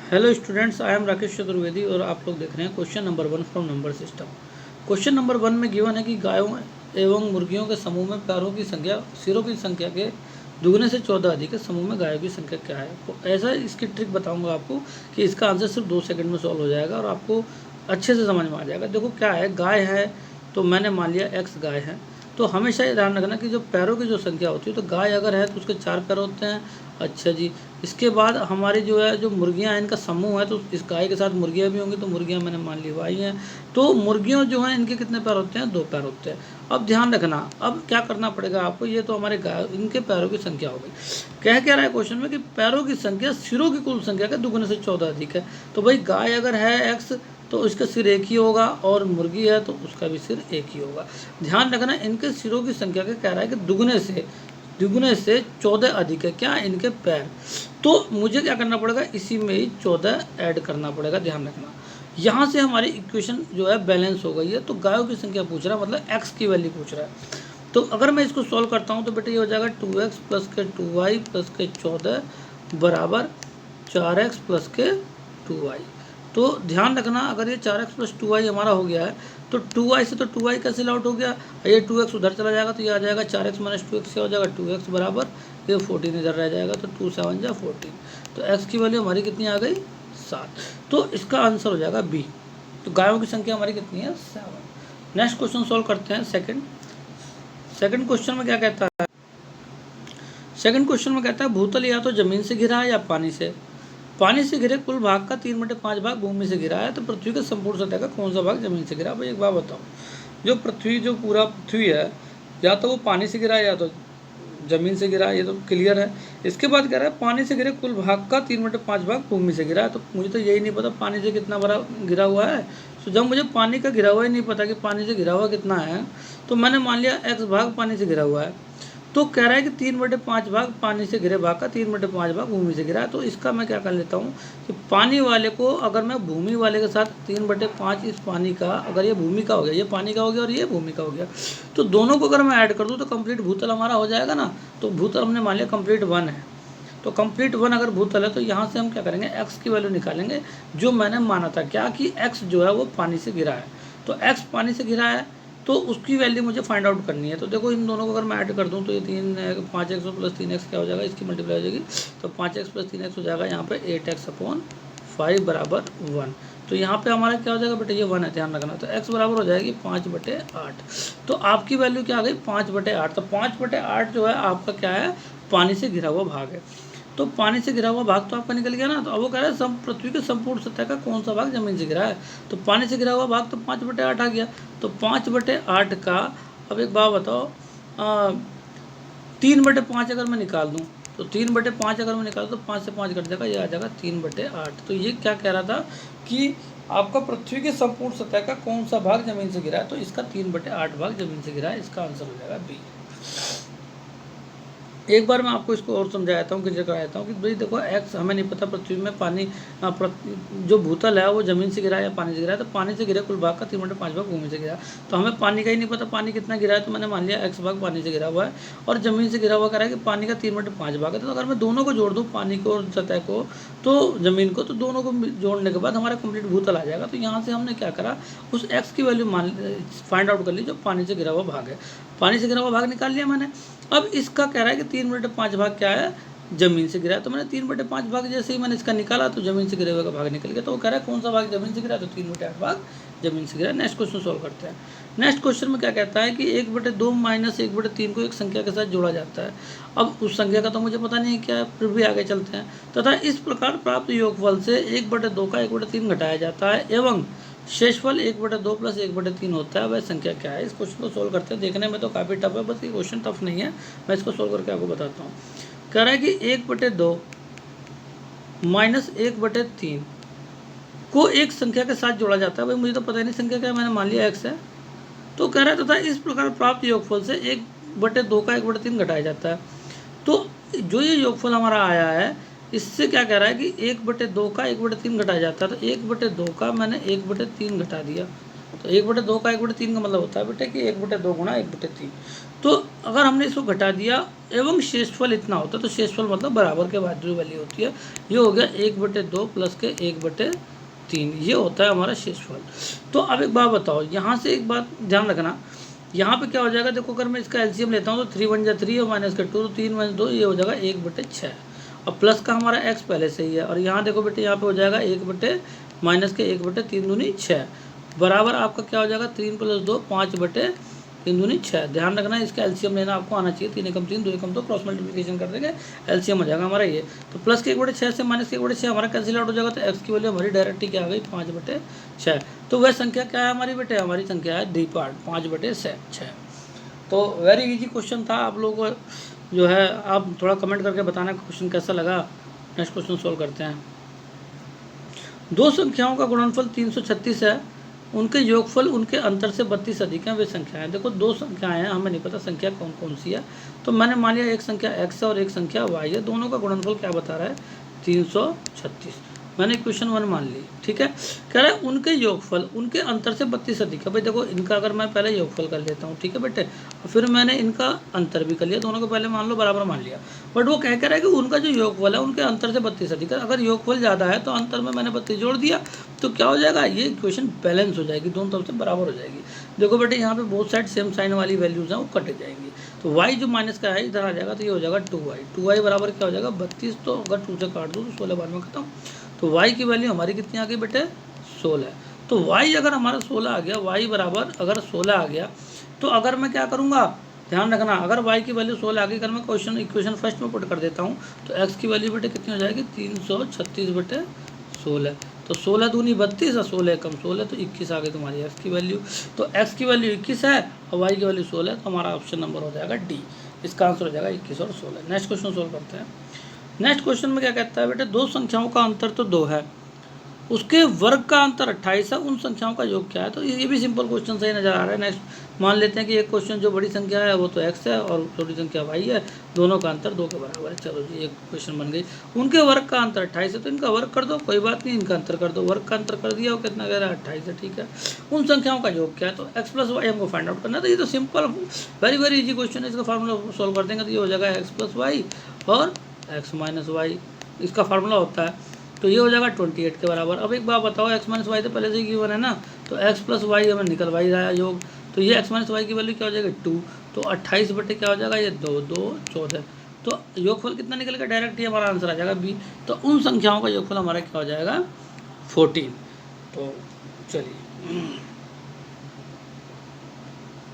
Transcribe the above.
Hello students, I am Rakesh Chaturvedi और आप लोग देख रहे हैं question number 1 from number system. Question number 1 में गिवन है कि गायों एवं मुर्गियों के समूह में पैरों की संख्या सिरों की संख्या के दुगने से 14 अधिक है। समूह में गायों की संख्या क्या है। तो ऐसा इसकी ट्रिक बताऊंगा आपको कि इसका आंसर सिर्फ 2 सेकंड में सॉल्व हो जाएगा और आपको अच्छे से समझ में आ जाएगा। देखो क्या है, गाय है तो मैंने मान लिया एक्स गाय है। तो हमेशा ये ध्यान रखना कि जो पैरों की जो संख्या होती है, तो गाय अगर है तो उसके 4 पैर होते हैं। अच्छा जी, इसके बाद हमारी जो है जो मुर्गियां हैं इनका समूह है, तो इस गाय के साथ मुर्गियां भी होंगी, तो मुर्गियां मैंने मान ली वाई हैं। तो मुर्गियों जो हैं इनके कितने पैर होते हैं, 2 पैर होते हैं। अब ध्यान रखना, अब क्या करना पड़ेगा आपको, ये तो हमारे गाय इनके पैरों की संख्या हो गई। कह रहा है क्वेश्चन में कि पैरों की संख्या सिरों की कुल संख्या के दुगने से 14 अधिक है। तो भाई गाय अगर है एक्स तो उसका सिर एक ही होगा, और मुर्गी है तो उसका भी सिर एक ही होगा। ध्यान रखना, इनके सिरों की संख्या के कह रहा है कि दुगने से 14 अधिक है क्या, इनके पैर। तो मुझे क्या करना पड़ेगा, इसी में ही 14 ऐड करना पड़ेगा। ध्यान रखना, यहाँ से हमारी इक्वेशन जो है बैलेंस हो गई है। तो गायों की संख्या पूछ रहा है, मतलब एक्स की वैल्यू पूछ रहा है। तो अगर मैं इसको सॉल्व करता हूँ तो बेटा ये हो जाएगा 2x प्लस के 2y प्लस के 14 बराबर 4x प्लस के 2y। तो ध्यान रखना, अगर ये 4x प्लस 2y हमारा हो गया है तो 2y से तो 2y कैंसिल आउट हो गया, ये 2x उधर चला जाएगा तो ये आ जाएगा 4x माइनस 2x से हो जाएगा 2x बराबर ये 14 इधर रह जाएगा, तो 2 7 जा 14। तो x की वैल्यू हमारी कितनी आ गई, 7। तो इसका आंसर हो जाएगा बी। तो गायों की संख्या हमारी कितनी है, 7। नेक्स्ट क्वेश्चन सॉल्व करते हैं। सेकंड क्वेश्चन में क्या कहता है, सेकंड क्वेश्चन में कहता है भूतल या तो जमीन से घिरा है या पानी से घिरे कुल भाग का 3/5 भाग भूमि से घिरा है। तो पृथ्वी के संपूर्ण सतह का कौन सा भाग जमीन से घिरा। भाई एक बात बताओ, जो पूरा पृथ्वी है या तो वो पानी से घिरा है या तो जमीन से घिरा है, ये तो क्लियर है। इसके बाद कह रहा है पानी से घिरे कुल भाग का 3/5 भाग भूमि से घिरा है। तो मुझे तो यही नहीं पता पानी से कितना बड़ा घिरा हुआ है। तो जब मुझे पानी का घिरा हुआ ही नहीं पता कि पानी से घिरा हुआ कितना है, तो मैंने मान लिया x भाग पानी से घिरा हुआ है। तो कह रहा है कि 3/5 भाग पानी से घिरे भाग का 3/5 भाग भूमि से घिरा है। तो इसका मैं क्या कर लेता हूँ कि पानी वाले को अगर मैं भूमि वाले के साथ 3/5 इस पानी का, अगर ये भूमि का हो गया, ये पानी का हो गया और ये भूमि का हो गया, तो दोनों को अगर मैं ऐड कर दूँ तो कंप्लीट भूतल हमारा हो जाएगा ना। तो भूतल हमने मान लिया कंप्लीट 1 है। तो कंप्लीट 1 अगर भूतल है तो यहाँ से हम क्या करेंगे, एक्स की वैल्यू निकालेंगे। जो मैंने माना था क्या कि एक्स जो है वो पानी से घिरा है, तो एक्स पानी से घिरा है तो उसकी वैल्यू मुझे फाइंड आउट करनी है। तो देखो इन दोनों को अगर मैं ऐड कर दूं तो ये 5x प्लस 3x क्या हो जाएगा, इसकी मल्टीप्लाई हो जाएगी। तो 5x प्लस 3x हो जाएगा यहाँ पे 8x/5 बराबर 1। तो यहाँ पे हमारा क्या हो जाएगा बेटा, ये 1 है, ध्यान रखना। तो x बराबर हो जाएगी 5/8। तो आपकी वैल्यू क्या आ गई, 5/8। तो 5/8 जो है आपका क्या है, पानी से घिरा हुआ भाग है। तो पानी से घिरा हुआ भाग तो आपका निकल गया ना। तो अब वो कह रहा है पृथ्वी के संपूर्ण सतह का कौन सा भाग जमीन से घिरा है। तो पानी से घिरा हुआ भाग तो 5/8 आ गया। तो 5/8 का, अब एक बात बताओ, 3/5 अगर मैं निकाल दूँ तो 3/5 अगर मैं निकाल दूँ तो 5 से 5 कट जाएगा, ये आ जाएगा 3/8। तो ये क्या कह रहा था कि आपका पृथ्वी के संपूर्ण सतह का कौन सा भाग जमीन से घिरा है। तो इसका 3/8 भाग जमीन से घिरा है, इसका आंसर हो जाएगा बी। एक बार मैं आपको इसको और समझाता हूँ, क्लियर कराता हूँ कि भाई देखो एक्स हमें नहीं पता पृथ्वी में पानी जो भूतल है वो ज़मीन से गिरा है या पानी से गिरा है। तो पानी से गिरे कुल भाग का 3/5 भाग भूमि से गिरा। तो हमें पानी का ही नहीं पता पानी कितना गिरा है, तो मैंने मान लिया एक्स भाग पानी से गिरा हुआ है और ज़मीन से गिरा हुआ कह रहा है कि पानी का 3/5 भाग है। तो अगर मैं दोनों को जोड़ दूँ, पानी को और सतह को तो ज़मीन को, तो दोनों को जोड़ने के बाद हमारा कंप्लीट भूतल आ जाएगा। तो यहाँ से हमने क्या करा, उस एक्स की वैल्यू फाइंड आउट कर ली जो पानी से गिरा हुआ भाग है। पानी से गिरा हुआ भाग निकाल लिया मैंने। अब इसका कह रहा है कि 3/5 भाग क्या है, जमीन से गिरा है। तो मैंने 3/5 भाग जैसे ही मैंने इसका निकाला तो जमीन से गिरे हुए का भाग निकल गया। तो वो कह रहा है कौन सा भाग जमीन से गिरा, तो 3/8 भाग जमीन से गिरा। नेक्स्ट क्वेश्चन सॉल्व करते हैं। नेक्स्ट क्वेश्चन में क्या कहता है कि 1/2 माइनस 1/3 को एक संख्या के साथ जोड़ा जाता है। अब उस संख्या का तो मुझे पता नहीं है क्या, फिर भी आगे चलते हैं। तथा इस प्रकार प्राप्त योगफल से 1/2 का 1/3 घटाया जाता है एवं शेषफल 1/2 प्लस 1/3 होता है। वह संख्या क्या है। इस क्वेश्चन को सोल्व करते हैं। देखने में तो काफ़ी टफ है, बस ये क्वेश्चन टफ नहीं है, मैं इसको सोल्व करके आपको बताता हूँ। कह रहा है कि 1/2 माइनस 1/3 को एक संख्या के साथ जोड़ा जाता है। भाई मुझे तो पता ही नहीं संख्या क्या है, मैंने मान लिया x है। तो कह रहा है तथा इस प्रकार प्राप्त योगफल से 1/2 का 1/3 घटाया जाता है। तो जो ये योगफल हमारा आया है, इससे क्या कह रहा है कि 1/2 का 1/3 घटाया जाता है। तो 1/2 का मैंने 1/3 घटा दिया। तो 1/2 का 1/3 का मतलब होता है बेटे कि 1/2 गुणा 1/3। तो अगर हमने इसको घटा दिया एवं शेषफल इतना होता है, तो शेषफल मतलब बराबर के बाद जो वैल्यू होती है, ये हो गया 1/2 प्लस के 1/3, ये होता है हमारा शेषफल। तो अब एक बात बताओ, यहाँ से एक बात ध्यान रखना, यहाँ पे क्या हो जाएगा, देखो अगर मैं इसका एलसीएम लेता हूँ तो 3 1 जा 3 और माइनस का 2, तो 3 - 2 ये हो जाएगा 1/6। और प्लस का हमारा x पहले से ही है, और यहाँ देखो बेटे यहाँ पे हो जाएगा 1/-3 दूनी 6 बराबर आपका क्या हो जाएगा 3 + 2 5/3 दूनी 6। ध्यान रखना इसका एलसीएम लेना आपको आना चाहिए, 3 एकम 3 2 एकम 2 क्रॉस मल्टीप्लिकेशन कर देंगे, एलसीएम हो जाएगा हमारा ये। तो प्लस के 1/6 से माइनस के 1/6 हमारा कैंसिल आउट हो जाएगा, तो x की वैल्यू हमारी डायरेक्ट क्या आ गई 5/6। तो वह संख्या क्या है हमारी बेटे, हमारी संख्या है डी पार्ट 5/6। तो वेरी इजी क्वेश्चन था, आप लोगों को जो है आप थोड़ा कमेंट करके बताना क्वेश्चन कैसा लगा। नेक्स्ट क्वेश्चन सोल्व करते हैं। दो संख्याओं का गुणनफल 336 है, उनके योगफल उनके अंतर से 32 अधिक हैं, वे संख्याएं। देखो दो संख्याएं हैं, हमें नहीं पता संख्या कौन कौन सी है, तो मैंने मान लिया एक संख्या x है और एक संख्या y है, दोनों का गुणनफल क्या बता रहा है 336। मैंने क्वेश्चन 1 मान ली, ठीक है। कह रहा है उनके योगफल उनके अंतर से 32 अधिक है। भाई देखो इनका अगर मैं पहले योगफल कर लेता हूँ, ठीक है बेटे, और फिर मैंने इनका अंतर भी कर लिया, दोनों को पहले मान लो बराबर मान लिया, बट वो कह रहा है कि उनका जो योगफल है उनके अंतर से 32 अधिक है। अगर योगफल ज़्यादा है तो अंतर में मैंने 32 जोड़ दिया, तो क्या हो जाएगा ये इक्वेशन बैलेंस हो जाएगी, दोनों तरफ से बराबर हो जाएगी। देखो बेटे यहाँ पे बोथ साइड सेम साइन वाली वैल्यूज हैं वो कट जाएंगी, तो y जो माइनस का है इधर आ जाएगा, तो ये हो जाएगा 2y बराबर क्या हो जाएगा 32। तो अगर 2 से काट दो तो 16 बार में खत्म। तो y की वैल्यू हमारी कितनी आ गई बेटे 16। तो y अगर हमारा 16 आ गया, y बराबर अगर 16 आ गया, तो अगर मैं क्या करूँगा ध्यान रखना, अगर y की वैल्यू 16 आ गई, अगर मैं इक्वेशन फर्स्ट में पुट कर देता हूँ, तो x की वैल्यू बेटे कितनी हो जाएगी 336/16। तो 16 दूनी 32 और 16 कम 16, तो 21 आ गई तुम्हारी x की वैल्यू। तो x की वैल्यू 21 है और y की वैल्यू 16 है, तो हमारा ऑप्शन नंबर हो जाएगा डी। इसका आंसर हो जाएगा 21 और 16। नेक्स्ट क्वेश्चन सोल्व करते हैं। नेक्स्ट क्वेश्चन में क्या कहता है बेटे, दो संख्याओं का अंतर तो 2 है, उसके वर्ग का अंतर 28 है, उन संख्याओं का योग क्या है। तो ये भी सिंपल क्वेश्चन सही नजर आ रहा है। नेक्स्ट मान लेते हैं कि एक क्वेश्चन जो बड़ी संख्या है वो तो x है और छोटी संख्या y है, दोनों का अंतर 2 के बराबर है। चलो जी एक क्वेश्चन बन गई। उनके वर्ग का अंतर 28 है, तो इनका वर्ग कर दो, कोई बात नहीं, इनका अंतर कर दो, वर्ग का अंतर कर दिया, वो कितना कह रहा है 28 है, ठीक है। उन संख्याओं का योग क्या है, तो x + y हमको फाइंड आउट करना है। तो ये तो सिंपल वेरी इजी क्वेश्चन है, इसका फार्मूला सोल्व कर देंगे तो ये हो जाएगा x + y और x - y, इसका फार्मूला होता है। तो ये हो जाएगा 28 के बराबर। अब एक बात बताओ, x - y तो पहले से ही गिवन है ना, तो x + y हमें निकलवा ही रहा है योग, तो ये x - y की वैल्यू क्या हो जाएगी 2, तो 28 बटे क्या हो जाएगा ये 2 2 14। तो योगफल कितना निकलेगा डायरेक्ट ही हमारा आंसर आ जाएगा बी। तो उन संख्याओं का योगफल हमारा क्या हो जाएगा 14। तो चलिए